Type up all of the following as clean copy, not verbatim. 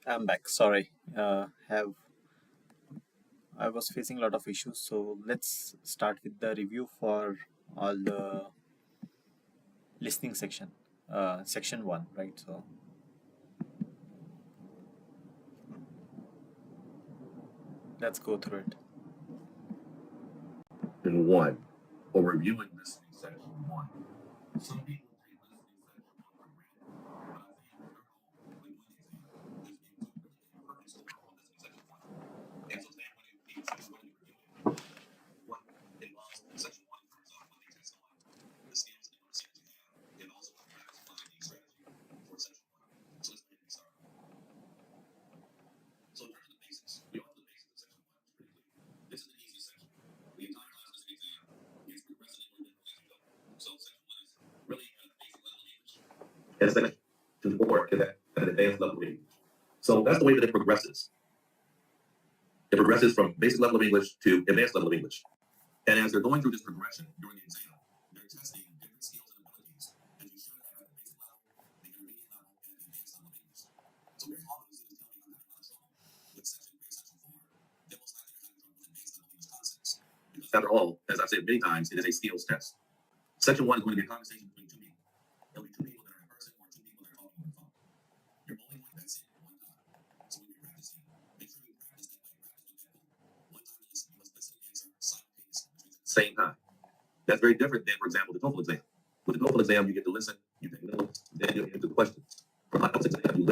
I'm back. Sorry. Have I was facing a lot of issues. So let's start with the review for all the listening section. Section one, right? So let's go through it. Section one, or reviewing listening section one. Some people take listening section one for granted, but I think your goal when doing the exam is to really get a perfect score on listening section one. And so today I'm going to be reviewing what involves in section one in terms of what they test on, the skills that they want to see that you have, and also a practice finding strategy for section one. So let's go ahead and get started. So in terms of the basics, we all know the basics of section one. It's pretty clear. This is the easiest section. The entire class listening exam is progressively more difficult as you go. So section one is really basic level of English. And section four is at an advanced level of English. So that's the way that it progresses. It progresses from basic level of English to advanced level of English. And as they're going through this progression during the exam, they're testing different skills and abilities that you should have at the basic level, the intermediate level, and the advanced level of English. So very often when students tell me I'm having a lot of trouble with section 3 and section 4, they're most likely having trouble with advanced level English concepts. Because after all, as I've said many times, it is a skills test. Section 1 is going to be a conversation between two people. There'll be two people that are in person or two people that are talking on the phone. You're only going to that's it one time. So when you're practicing, make sure you practice that way. Practice with that goal. One time to listen, you must listen and answer simultaneously, which means at the same time. That's very different than, for example, the TOEFL exam. With the TOEFL exam, you get to listen, you take notes, then you answer the questions. For my IELTS exam, you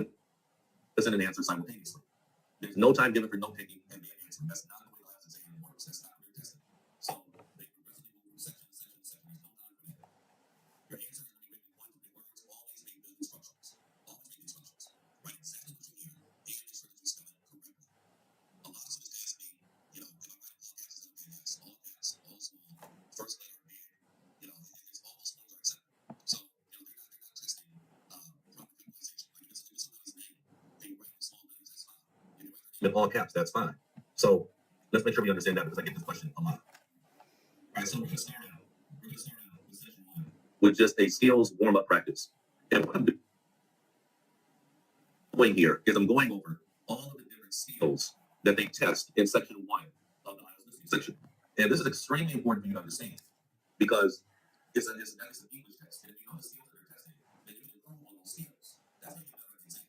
listen and answer simultaneously. There's no time given for note taking and then answering. That's not the way the IELTS exam works. That's not what they're testing. So they progressively move from section to section to section. There's no time for that. Your answer is going to be written in one to three words. Always make good instructions. Always make instructions. Write exactly what you hear and make sure that you spell it correctly. A lot of students ask me, if I write all caps, is that okay? Yes. All caps, all small, first letter, big. It's all those forms are accepted. So, they're not testing proper memorization. Like if it's somebody's name and you write in small letters, that's fine. If you write their name in all caps, that's fine. So let's make sure we understand that because I get this question a lot. All right, so we're gonna start out with session one with just a skills warm-up practice. And what I'm doing here is I'm going over all of the different skills that they test in section one of the IELTS listening section. And this is extremely important for you to understand because it's an English test. And if you know the skills that they're testing, then you can improve on those skills. That's how you get better at the exam.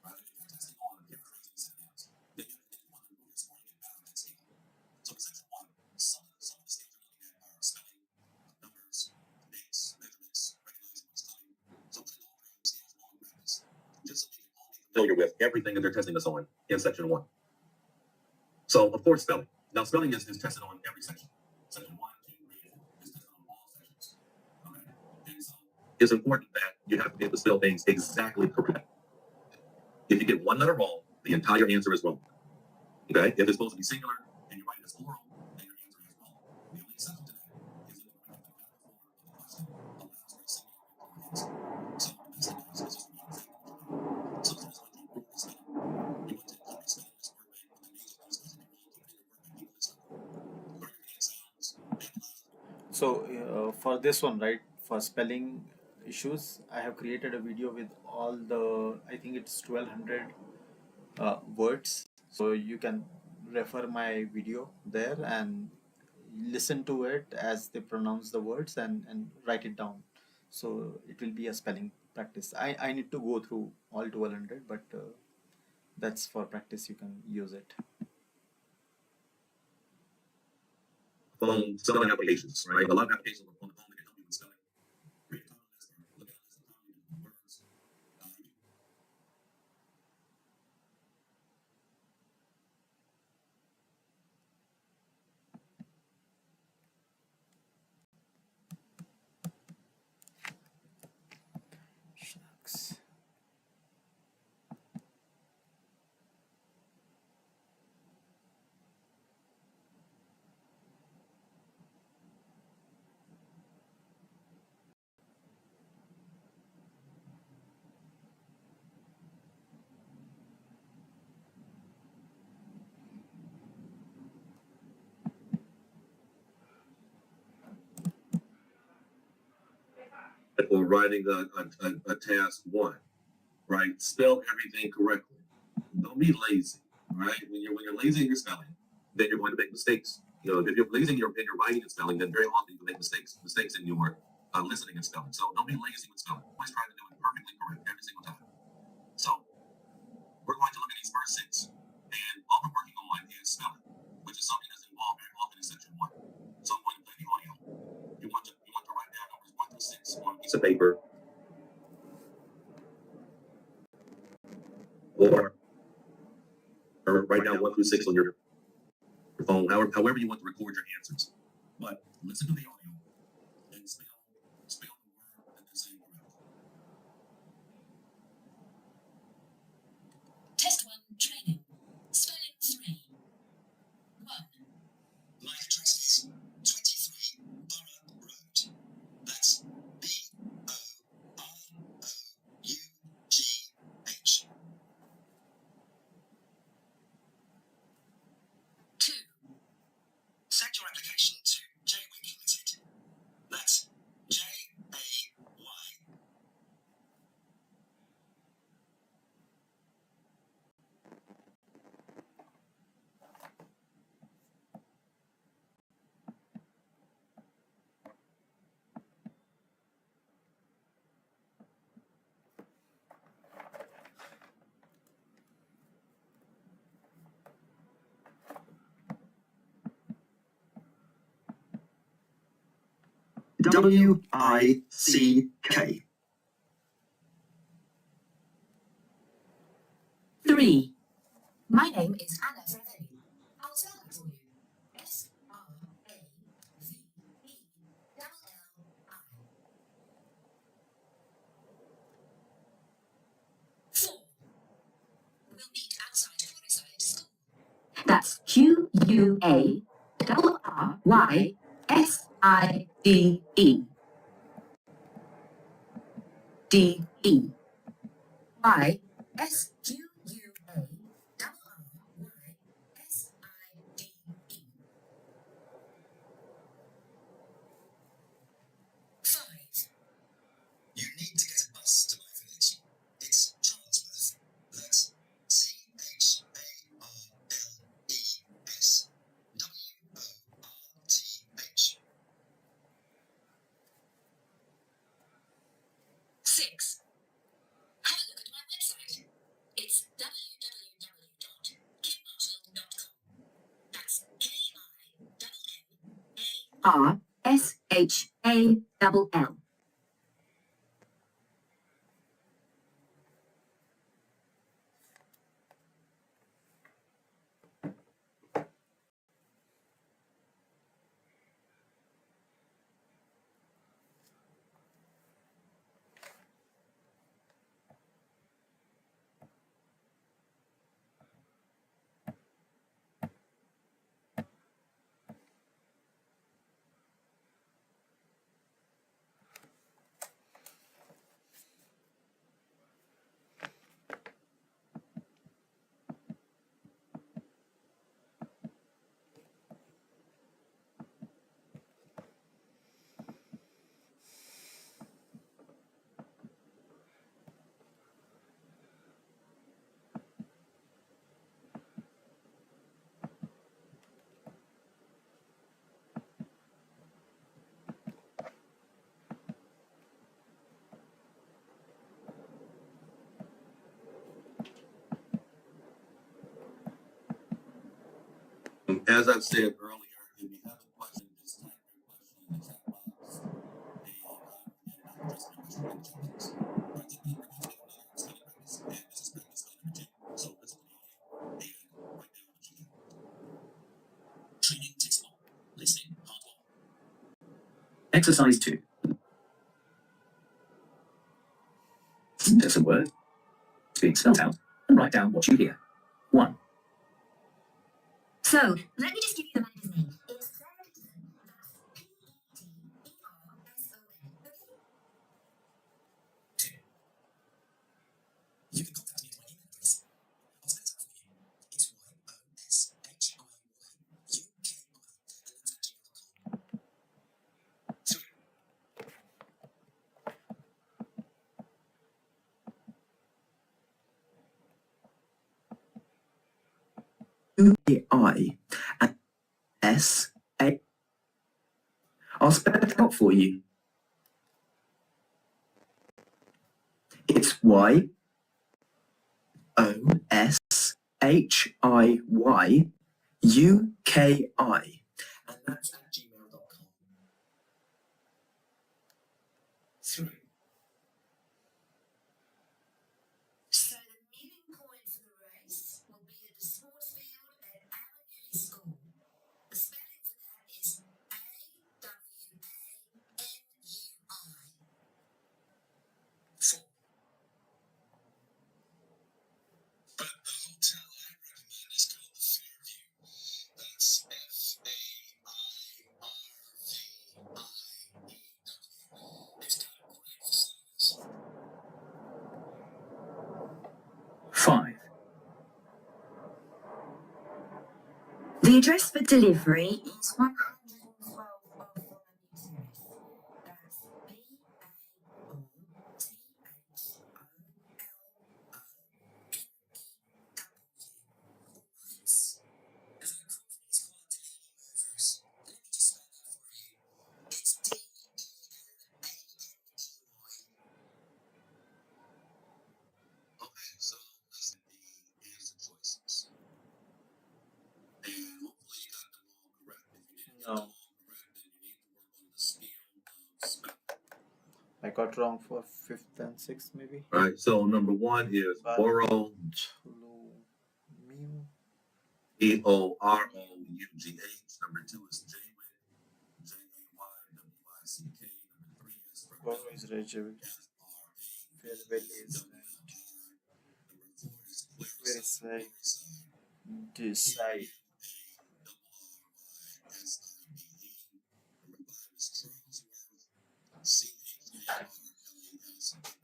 Right? If you're testing on paraphrasing synonyms, then you want to improve your score and get better at that skill. So in section one, some of the skills you're looking at are spelling, numbers, dates, measurements, recognizing what's coming. So I'm going to go over skills long practice, just so we can all be familiar with everything that they're testing us on in section one. So of course spelling. Now spelling is tested on every section. Section 1, 2, 3, and 4 is tested on all sections. Okay. And so it's important that you have to be able to spell things exactly correct. If you get one letter wrong, the entire answer is wrong. Okay? If it's supposed to be singular and you write it as plural, then your answer is wrong. The only exception to that is if the grammatical form of the question allows for a singular or plural answer. So the best thing to do is just read exactly what you wrote. Some students want to improve their spelling. You want to keep your spelling list word bank, but the names of these things that be wrong, keep it in your word bank, keep a list of them. Learn your hand sounds, memorize them. So for this one, right, for spelling issues, I have created a video with all the, I think it's 1200 words. So you can refer my video there and listen to it as they pronounce the words and write it down. So it will be a spelling practice. I need to go through all 1200, but that's for practice. You can use it. Phone spelling applications, right? A lot of applications on the phone that can help you with spelling. Create a common list or look at a list of common words. Shucks. Or writing a task one, right? Spell everything correctly. Don't be lazy. All right. When you're lazy in your spelling, then you're going to make mistakes. If you're lazy in your writing and spelling, then very often you can make mistakes in your listening and spelling. So don't be lazy with spelling. Always try to do it perfectly correct every single time. So we're going to look at these first six, and all we're working on is spelling, which is something that's involved very often in section one. So I'm going to play the audio. You want to write down numbers 1 through 6 on a piece of paper, or write down 1 through 6 on your phone, however you want to record your answers. But listen to the audio and spell the word that they're saying correctly. Test 1 training. Spelling 3. 1. My address is 23 Borough Road. That's BOROUGH. 2. Send your application to Jaywick Limited. That's JAY. 3. My name is Anna Cervelli. I'll spell that for you. SRAVELLI. 4. We'll meet outside Foreside School. That's QUARRYSIDE. DE. YSQUARRYSIDE. 5. You need to get a bus to my village. It's Charlesworth. That's CHARLES. WORTH. 6. Have a look at my website. It's www.kimmarshall.com. That's KINNARSHALL. 7. As I've said earlier, if you have a question, just type your question in the chat box, and I will address your question in the chat box. All right, today we're going to take another spelling practice, and this is practice spelling number 2. So listen to the audio and write down what you get. Training text 1. Listening part 1. Exercise 2. Text a word. Being spelled out and write down what you hear. 1. So, let me just give you the manager's name. It's Sarah Peterson. That's Peterson. Okay? 2. You can contact me at my email address. I'll spell it out for you. It's YOSHIYUKI, and that's at gmail.com. 3. I and S A. I'll spell it out for you. It's Y O S H I Y U K I, and that's at gmail.com. 3. So the meeting point for the race will be at the sports field at Avenue School. The spelling for that is AWANUI. 4. But the hotel I recommend is called the Fairview. That's FAIRVIEW. It's got great facilities. 5. The address for delivery is 112 Bartholomew Terrace. That's BAOTHOLOMEW. As our company's called Daily Movers, let me just spell that for you. It's DENANEY. Okay, so listen, the answer choices. And hopefully you got them all correct. If you didn't get them No, all correct, then you need to work on the skill of spelling. I got wrong for 5th and 6th maybe. All right, so number 1 is Borough, Bartholomew. EOROUGH. Number 2 is Jaywick, JAYWICK. Number 3 is Borough is Reykjavik. Farewell is Number 4 is where is Clariside. decide. Number 5 is Charlesworth, CHARLESWORTH.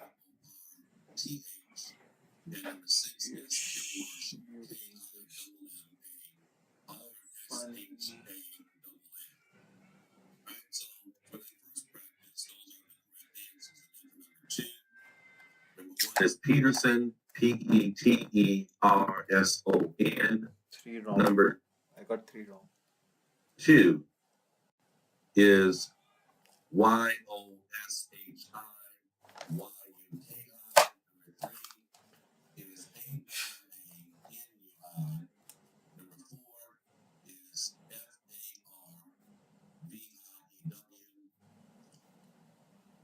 And number 6 is Kilmarsh, KILMMA. Alright, so for that first practice, those are the correct answers. And then for number 2, number 1 is Peterson, PETERSON. 3 wrong. Number I got 3 wrong. 2 is YOSHIYUKI. Number 3 is AYANUI. Number 4 is FARVIEW.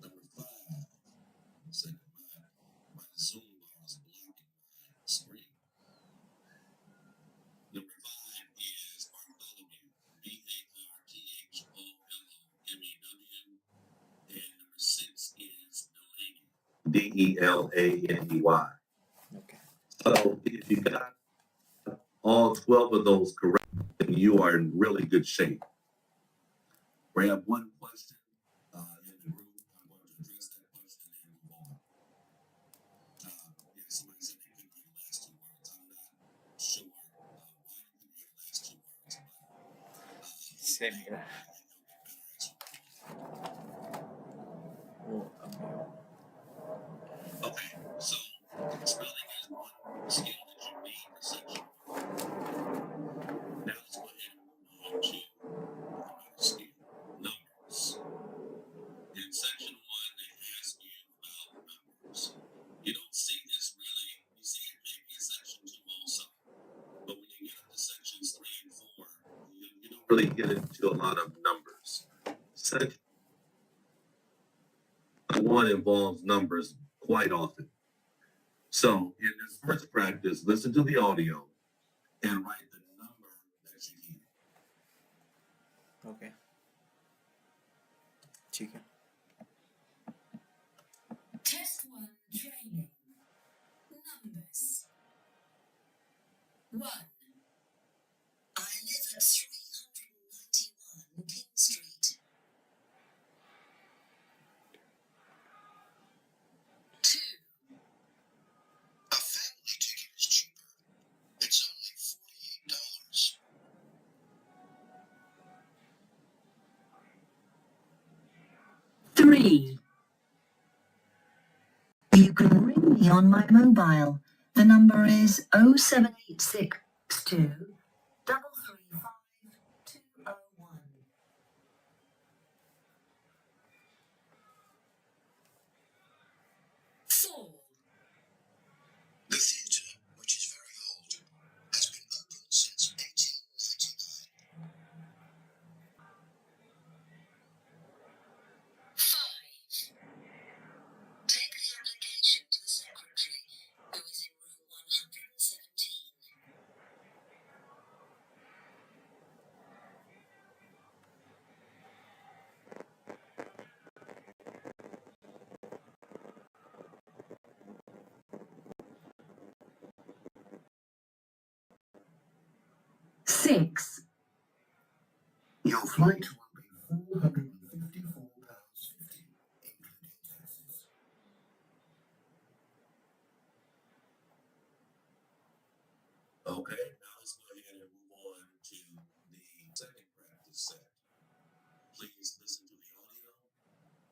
Number 5, second my Zoom bar is blocking my screen. Number 5 is Bartholomew, BARTHOLOMEW. And number 6 is Delaney, DELANEY. Okay. So if you got all 12 of those correct, then you are in really good shape. We have one question in the group. I'm going to address that question and move on. Yeah, somebody said they couldn't hear the last 2 words. I'm not sure why you couldn't hear the last 2 words. Same here. Oh, Okay, so spelling is one skill that you need for section 1. Now let's go ahead and move on to another skill, numbers. In section 1, they ask you about numbers. You don't see this really, you see it maybe in section 2 also, but when you get up to sections 3 and 4, you don't really get into a lot of numbers. Section 1 involves numbers quite often. So in this first practice, listen to the audio and write the number that you hear. okay. ठीक है. Test 1 training. Numbers. 1. I live at 391 King Street. 2. A family ticket is cheaper. It's only $48. 3. You can ring me on my mobile. The number is 07862 6. Your flight will be £454.50, including taxes. Okay, now let's go ahead and move on to the second practice set. Please listen to the audio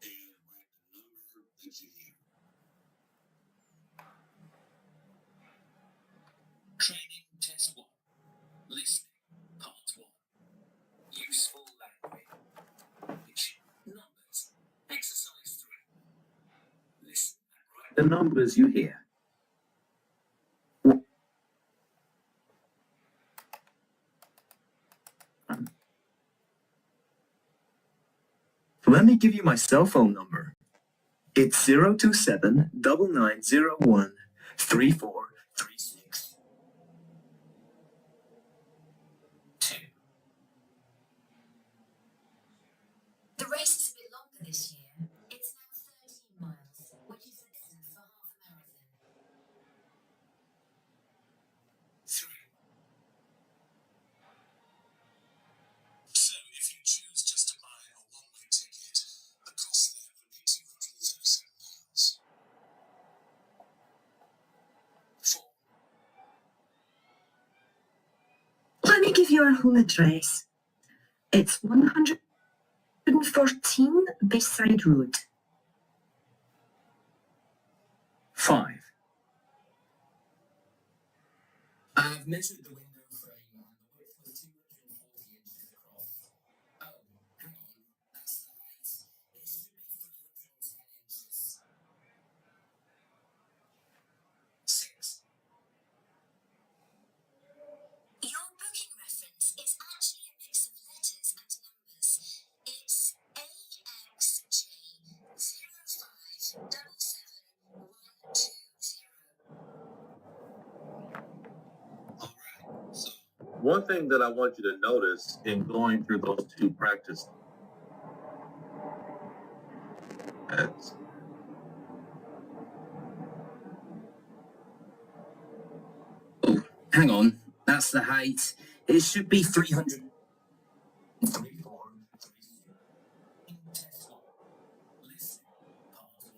and write the number that you hear. Training Test 1. Listening Part 1. Useful language. Numbers. Exercise 3. Listen and write the numbers you hear. Let me give you my cell phone number. It's 027 9901 3436. 2. The race is a bit longer this year. It's now 13 miles, which is the distance for half a marathon. 3. So, if you choose just to buy a one-way ticket, the cost there would be £237. 4. Let me give you our home address. It's 114 Bayside Road. 5. I've measured the window frame and the width was 240 inches across. Oh, hang on, that's the height. It should be 310 inches. 6. Your booking reference is actually a mix of letters and numbers. It's AXJ05777120. So, one thing that I want you to notice in going through those two practice sets, Oh, hang on, that's the height. It should be 300. 3, 4, 3, 6. Test 1. Listen, Part 1.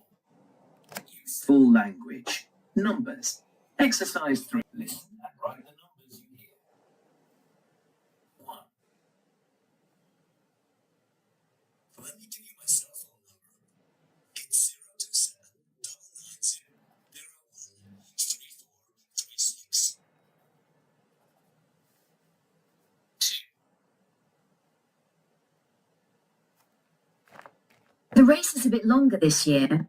Useful language. Numbers. Exercise 3. Listen and write the numbers you hear. 1. Let me give you my cell phone number. It's 027 9901 3436. 2. The race is a bit longer this year.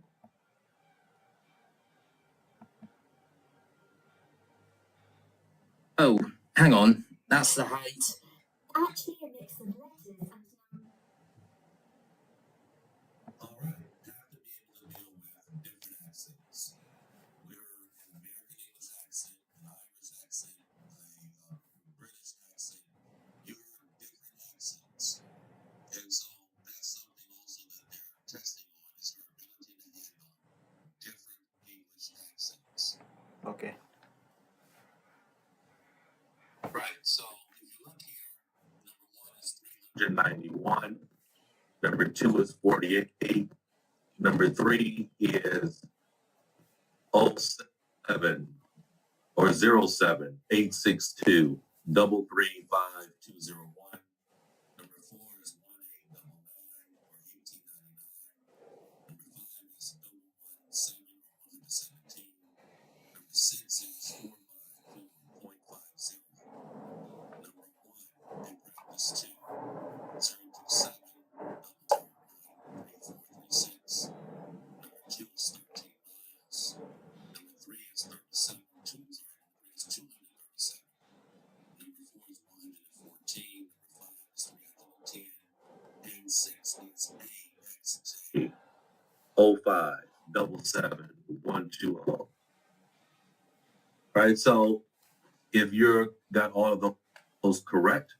Oh, hang on, that's the height. Actually, a mix of letters and numbers. all right, you have to be able to deal with different accents. We're an American English accent, an Irish accent, a British accent. You're different accents. And so that's something also that they're testing on is your ability to handle different English accents. Okay. Right. So if you look here, number 1 is 391. Number 2 is 48. Number 3 is 07 or 07 862 335201. Number 4 is 1899 or 1899. Number 5 is 117 or 117. Number 6 is 4521.50. Number 1 in practice 2, 027 3436. Number 2 is 13 miles. Number 3 is 37 is 237. Number 4 is 114. Number 5 is 310. And 6 is AXJ 0577 Right. So if you're got all of those correct,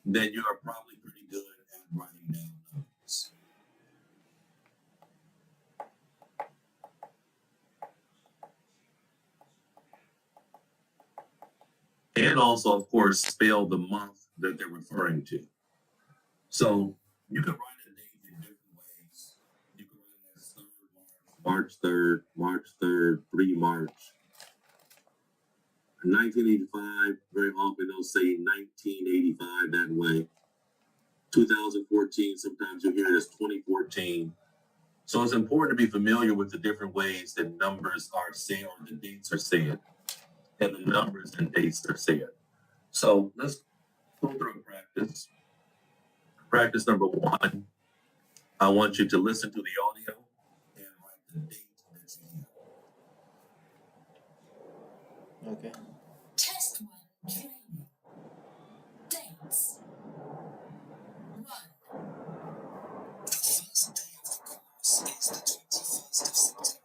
then you're probably pretty good at writing down numbers. And also, of course, spell the month that they're referring to. So you can write a date in different ways. You can write it as 3rd March, March 3rd, 3 March. 1985, very often they'll say 1985 that way. 2014, sometimes you'll hear it as 2014. So it's important to be familiar with the different ways that numbers are said or the dates are said, and the numbers and dates are said. So let's go through a practice. Practice number 1, I want you to listen to the audio and write the date that you hear. Okay. Test 1 training. Dates. 1. The first day of the course is the 21st of September.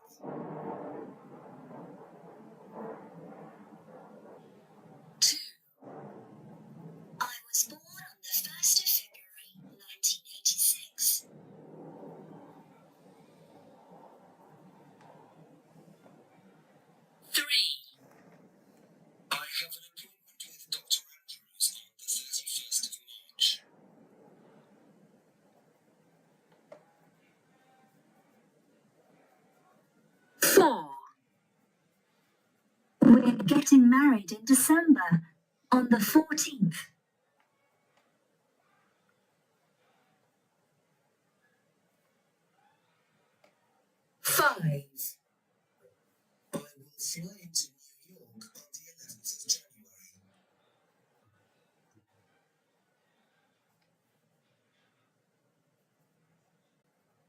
2. I was born on the 1st of February, 1986. 3. I have an appointment with Dr. Andrews on the 31st of March. 4. We're getting married in December, on the 14th. 5. I will fly into New York on the 11th of January.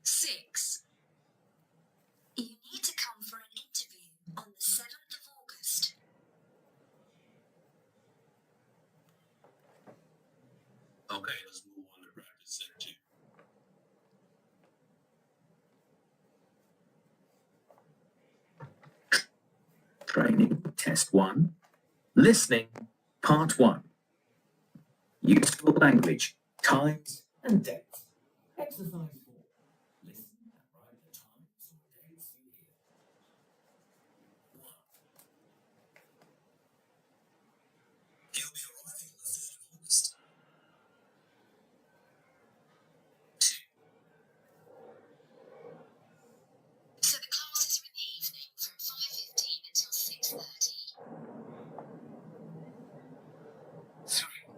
6. You need to come for an interview on the 7th of August. 2. Okay, let's move on to practice set 2. Training test 1. Listening part 1. Useful language, times and dates. Exercise 4. Listen and write the times or dates you hear. 1. He'll be arriving on the 3rd of August. 2. So the classes are in the evening from 5:15 until 6:30. 3.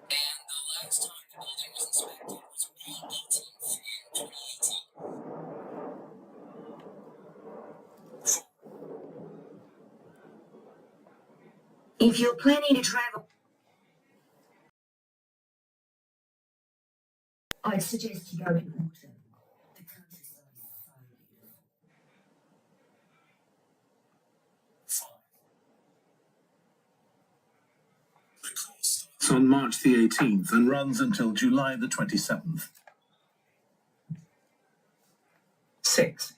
And the last time the building was inspected was May 18th in 2018. 4. If you're planning to travel, I'd suggest you go in autumn. The countryside is so beautiful. 5. The course starts on March the 18th and runs until July the 27th. 6.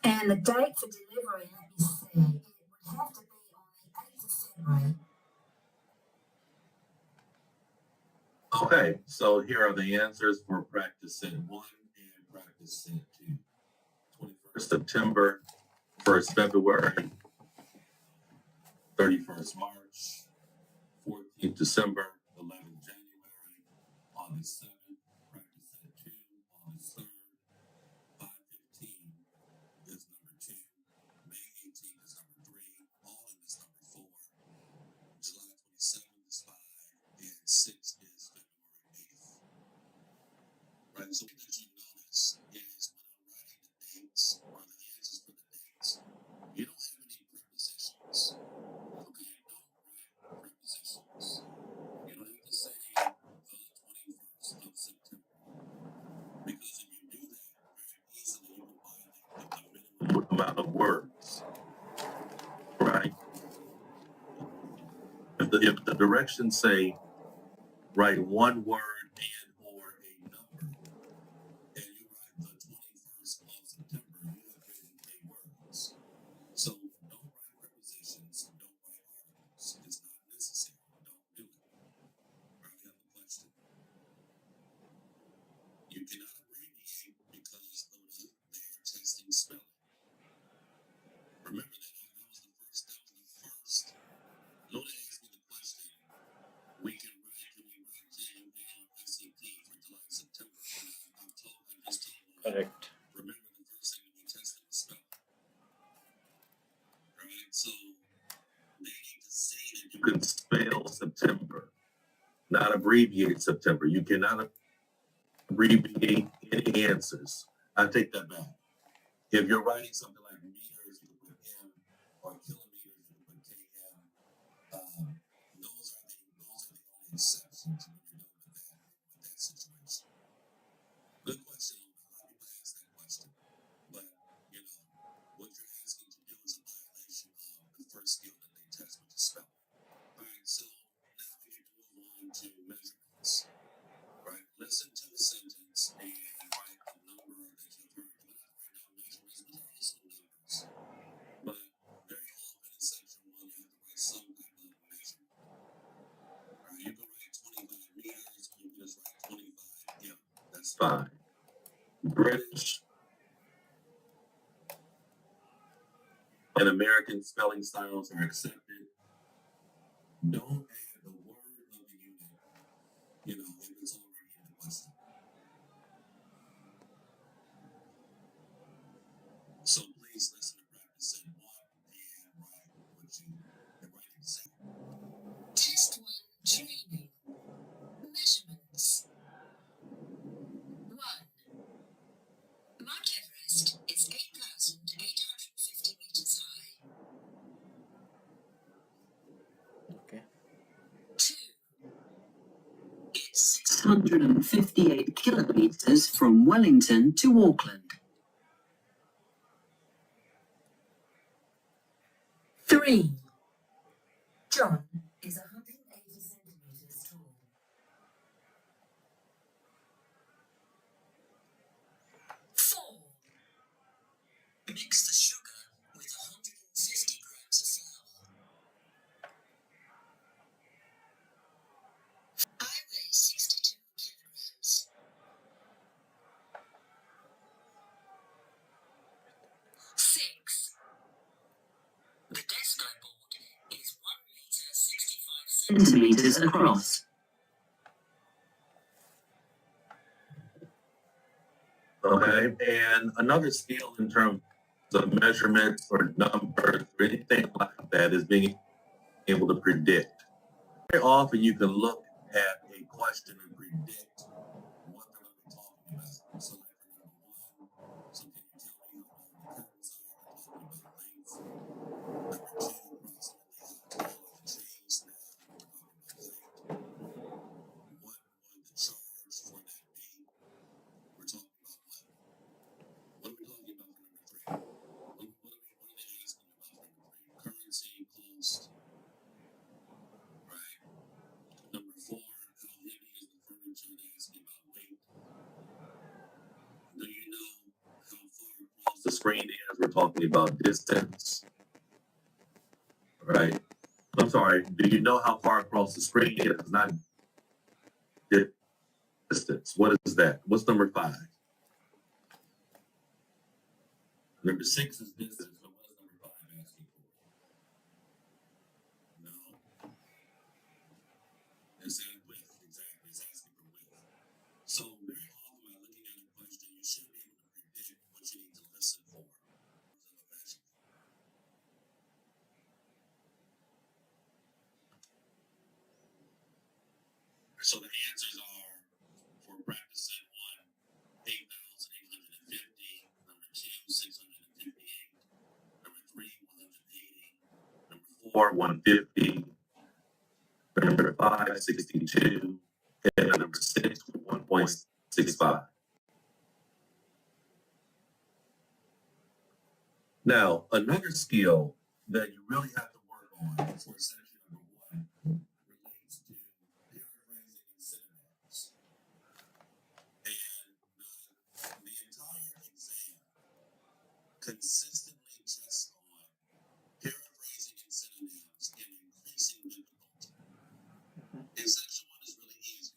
And the date for delivery, let me see, it would have to be on the 8th of February. Okay, so here are the answers for practice set 1 and practice set 2. 21st September, 1st February, 31st March, 14th December, 11th January, August 7th, practice set 2, August 3rd, 5/15 is number 2, May 18th is number 3, autumn is number 4, July 27th is 5, and 6 is February 8th. Right, so what that you notice is when I'm writing the dates or the answers for the dates, you don't have any prepositions. Okay, don't write prepositions. You don't have to say the 21st of September. Because if you do that, very easily you will violate the minimum amount of words. Right? If the directions say write one word and or a number, and you write the 21st of September, you have written 8 words. So don't write prepositions, don't write articles. It's not necessary. Don't do it. I have a question. You cannot abbreviate because they are testing spelling. Remember that was the first not abbreviate September. You cannot abbreviate any answers. I take that back. If you're writing something like meters, you can put M, or kilometers, you can put KM. Those are the only exceptions when you're dealing with that situation. Good question. A lot of people ask that question, but you know what you're asking to do is a violation of the first skill that they test, which is spelling. All right, so now we need to move on to measurements. Right, listen to the sentence and write a number that you've heard. You don't have to write down measurements, but there are also numbers. But very often in section 1, you have to write some type of measurement. All right, you can write 25 meters, or you can just write 25. Yeah, that's fine. British and American spelling styles are accepted. Don't add the word of the unit, if it's already in the question. So please listen to practice and what and write what you and write exactly. Test 1 training. Measurements. 1. Mount Everest is 8,850 meters high. Okay. 2. It's 658 kilometers from Wellington to Auckland. 3. John is 180 centimeters tall. 4. Mix the sugar with 150 grams of flour. I weigh 62 kilograms. 6. The disco board is 1 meter 65 centimeters across. Okay, and another skill in terms of measurements or numbers or anything like that is being able to predict. Very often you can look at a question and predict what they're going to be talking about. So like for number 1, so can you tell me how long the curtains are? We're talking about length. Number 2, approximately how tall are the trees now? We're talking about height. What would the charge for that be? We're talking about what? What are we talking about for number 3? What are they asking about for number 3? Currency, cost, right? Number 4, how heavy is the furniture? They're asking about weight. Do you know how far across the screen is? We're talking about distance, right? I'm sorry. Do you know how far across the screen is? It's not distance. What is that? What's number 5? Number 6 is distance, but what is number 5 asking for? No. It's saying width, exactly. It's asking for width. So very often by looking at a question, you should be able to predict what you need to listen for. So the answers are for practice set 1, 8,850, number 2, 658, number 3, 180, number 4, 150, number 5, 62, and number 6, 1.65. Now, another skill that you really have to work on for section number 1 relates to paraphrasing and synonyms. And the entire exam consistently tests on paraphrasing and synonyms in increasing difficulty. And section 1 is really easy.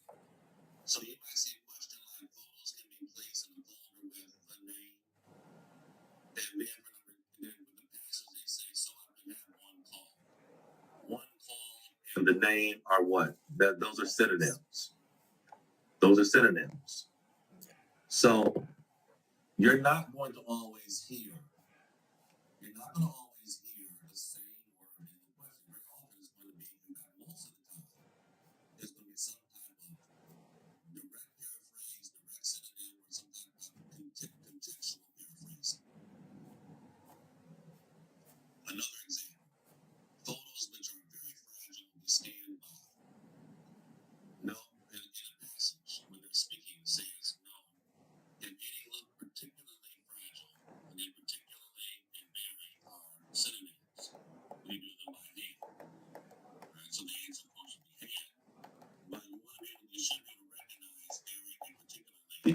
So you might see a question like photos can be placed in a folder with a name. And then with the passage they say, so I can have one call. One call and the name are what? Those are synonyms. Those are synonyms. So you're not going to always hear the same word in the question. Very often it's going to be, in fact, most of the time, it's going to be some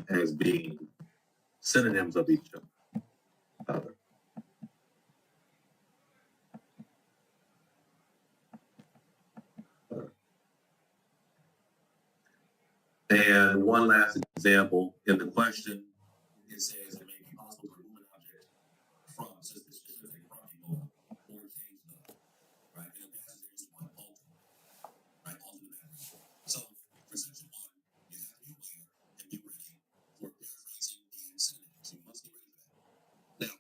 as being synonyms of each other. And one last example in the question, it says it may be possible to remove an object from specifically from a modal or change the right. In the passage there is one alter, right, alter the background. So for section one, you have to be aware and be ready for paraphrasing and synonyms. You must be ready for that. Now,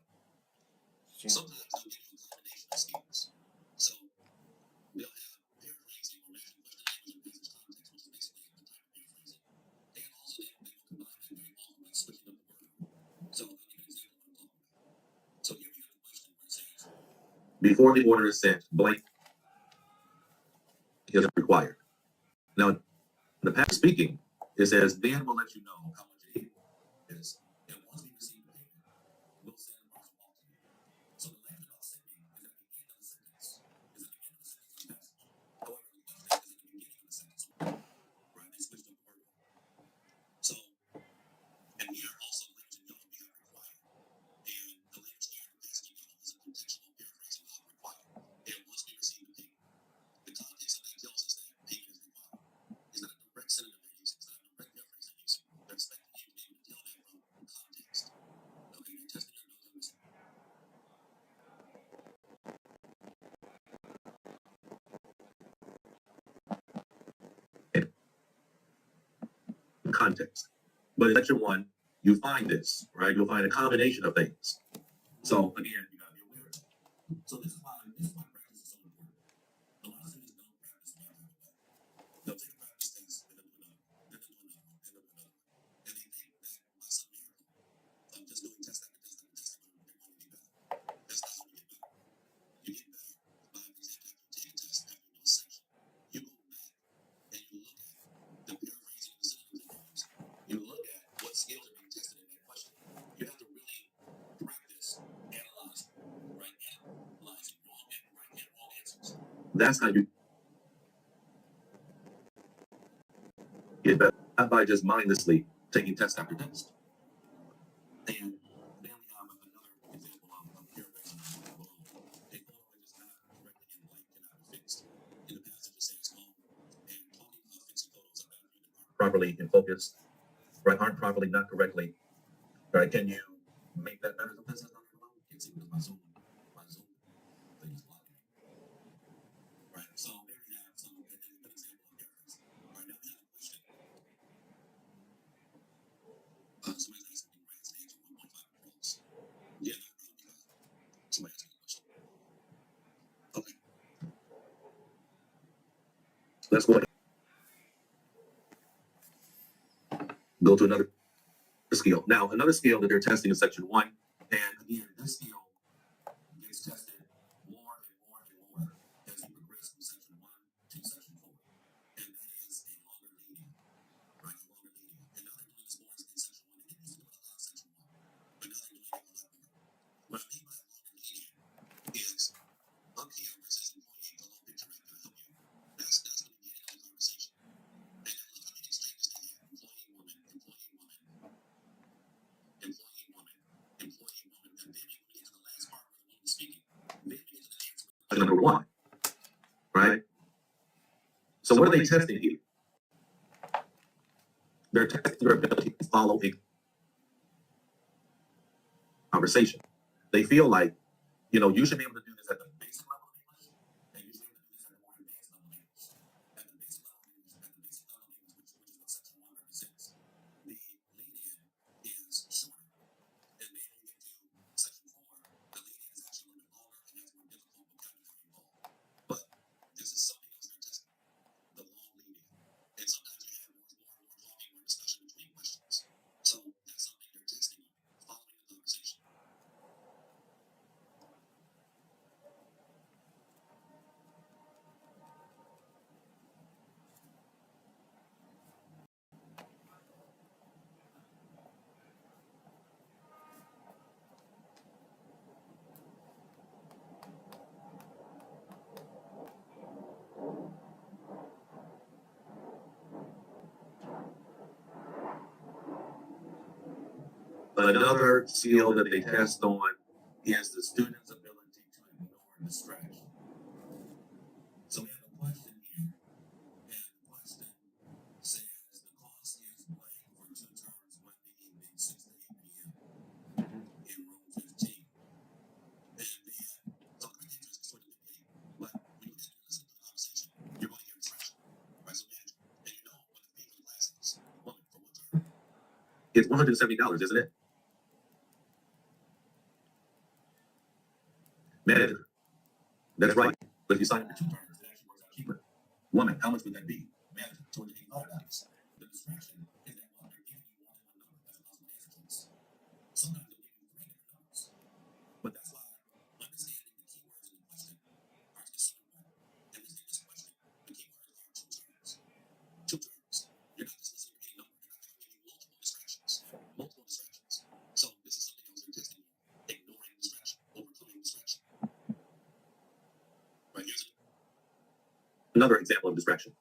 sometimes they'll give you a combination of skills. So they'll have paraphrasing or matching question language and business context, which is basically the type of paraphrasing. And also they will combine that very often by switching up the word. So I'll give you an example of what I'm talking about. So here we have a question where it says, before the order is sent, blank is required. Now, in the past speaking, it says, then we'll let you know how much it is. And once we receive the payment, we'll send a parcel off to you. So the language about sending is at the end of the sentence. Is at the end of the sentence of the passage. However, the question is at the beginning of the sentence. Right? They switched up the word. So, and here also the language in yellow we have required. And the language here in the passage in yellow is a contextual paraphrasing of required. And once we receive the payment, the context of that tells us that payment is required. It's not a direct synonym they're using. It's not a direct paraphrase they're using. They're expecting you to be able to tell that from context. Okay, you're testing your nose on context. But in section one, you find this, right? You'll find a combination of things. So again, you gotta be aware of it. So this is why practice is so important. A lot of students don't practice math right away. They'll take a practice test and then do another one, then they'll do another one, then they'll do another one. And they think that by some miracle of just doing test after test after test, they're going to be better. That's not how you get better. You get better by, for example, after you take a test, after you do a section, you go back and you look at the paraphrasing of the synonyms they use. You look at what skills are being tested in that question. You have to really practice analyzing, right? Analyzing wrong and right and wrong answers. That's how you get better. Not by just mindlessly taking test after test. And then we have another example of paraphrasing below. A photo which is not correctly in blank cannot be fixed. In the passage it says, and talking about fixing photos about you that aren't properly in focus, right? Aren't properly, not correctly. Right? Can you make that better? This is not below. You can see because my Zoom thing is blocking. Right. So there you have some an example of paraphrasing. Right now we have a question. Somebody's asking me grants and answer 1.5 across. Yeah, no problem. Somebody asked me a question. Okay. Let's go ahead. Go to another skill. Now, another skill that they're testing in section one, and again, this skill gets tested more and more and more as you progress from section one to section four. And that is a longer leading, right? A longer leading. And now they're doing this more in section one. They didn't used to do it a lot in section one, but now they're doing it a lot more. What I mean by longer leading is up here where it says employee, the little picture right there, help you. That's the beginning of the conversation. And then look how many statements they have. Employee woman, employee woman, employee woman, employee woman. And then when we get to the last part where the woman is speaking, then we get to the answer. Number one, right? So what are they testing here? They're testing your ability to follow a conversation. They feel like, you should be able to do this at the basic level of English, and you should be able to do this at the more advanced level of English. At the basic level of English, which is what section one represents, the lead-in is shorter. And then when you get to section four, the lead-in is actually a little bit longer and has more difficult vocabulary involved. But this is something else they're testing, the long lead-in. And sometimes you have more talking, more discussion between questions. So that's something they're testing, following the conversation. Another skill that they test on is the student's ability to ignore distraction. So we have a question here, and the question says the cost is blank for 2 terms Monday evening, 6 to 8 p.m. in room 15. And then, so the great answer is sort of debate, but when you listen to the conversation, you're going to hear distraction, right? So imagine, and you know what the fee for the class is. Woman, for 1 term, it's $170, isn't it? Manager, that's right. But if you sign up for 2 terms, it actually works out cheaper. Woman, how much would that be? Manager, $285. The distraction is that while they're giving you more than one number as a possible answer choice, sometimes they'll give you 3 different numbers. But that's why understanding the keywords in the question is so important. And listening to this question, the keywords are 2 terms. 2 terms. You're not just listening to any number, you're not giving multiple distractions. Multiple distractions. So this is something else they're testing you. Ignoring distraction, overcoming distraction. Right, here's another example of distraction.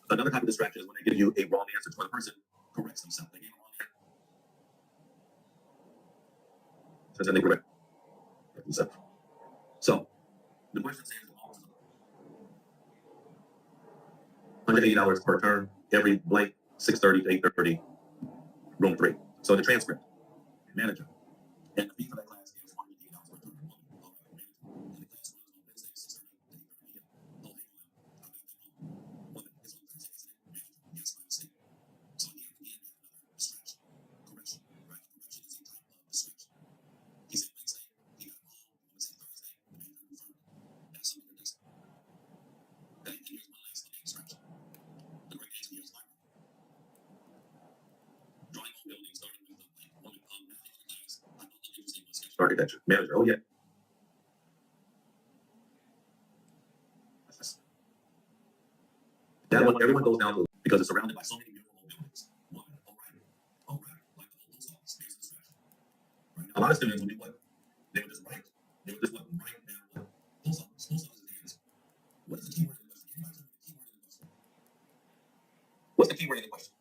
Another type of distraction is when they give you a wrong answer to when a person corrects themselves. They gave a wrong answer. And they correct themselves. So the question says $180 per term, every blank, 6:30 to 8:30, room 3. So the transcript, manager. And the fee for that class is $180 per term. All right, manager. And the class runs on Wednesday, 6:30 to 8:30 p.m. Oh, hang on. I got that wrong. Woman, it's on Thursday, isn't it? Manager. Yes, my mistake. So here again, we have another distraction. Correction. Right? Correction is a type of distraction. He said Wednesday, he got it wrong. Woman said Thursday, the manager confirmed it. That's something they're testing. Okay, and here's one last distraction. The correct answer here is library. Drawing on buildings starting with the blank. Woman, now in the class, I know the interesting was sketch architecture. Manager, oh yeah. That one, everyone goes down to because it's surrounded by so many beautiful old buildings. Woman, oh right. Oh right. Like the old post office. There's a distraction. Right? A lot of students would do what? They would just write. They would just what? Write down what? Post office. Post office is the answer. What is the keyword in the question? Anybody tell me the keyword in the question? What's the keyword in the question?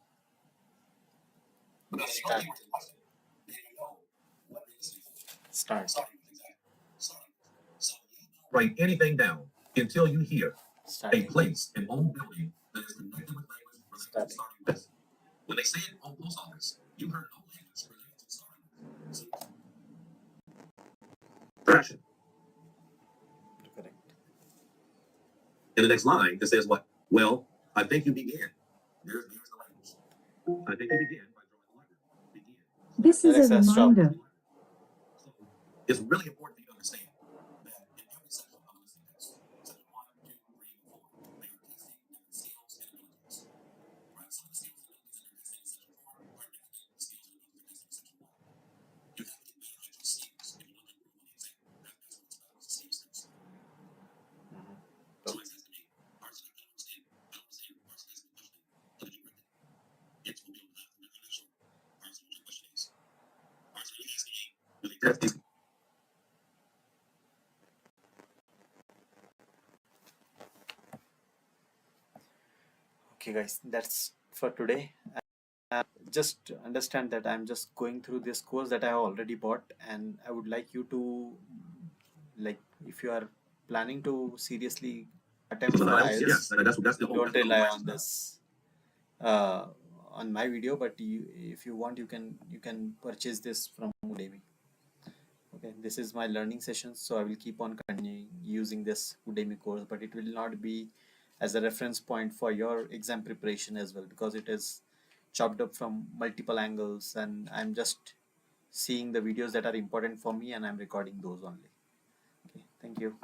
Because if you know the keyword in the question, then you know what you're listening for. Start. Starting with, exactly. Starting with. So you don't write anything down until you hear a Starting. place, an old building that is connected with language related to Starting. starting with. When they say it on post office, you heard no language related to starting with. So, distraction. Correct. In the next line, it says what? Well, I think you began. There's the language. I think you began by drawing the library. Begin. This is a Alexa, stop. reminder. So it's really important for you to understand that in every section of a listening test, section 1, 2, 3, and 4, they are testing different skills and abilities. Right? Some of the skills and abilities that they're testing in section 4 are different than the skills and abilities they're testing in section 1. You have to get better at your skills if you want to improve on the exam. That's what it's about, is the skills test. So it says to me, Archie, I don't understand. Archie asked me a question. How did you correct it? Yes, we'll be able to. I'm not sure. Archie, what your question is? Archie, are you asking me, do they test these? Okay, guys, that's for today. Just understand that I'm just going through this course that I have already bought, and I would like you to, like, if you are planning to seriously attempt for IELTS, yes, that's the whole. don't rely on this uh, on my video, but if you want, you can purchase this from Udemy. Okay, this is my learning session, so I will keep on continuing using this Udemy course, but it will not be as a reference point for your exam preparation as well, because it is chopped up from multiple angles, and I'm just seeing the videos that are important for me, and I'm recording those only. Okay, thank you.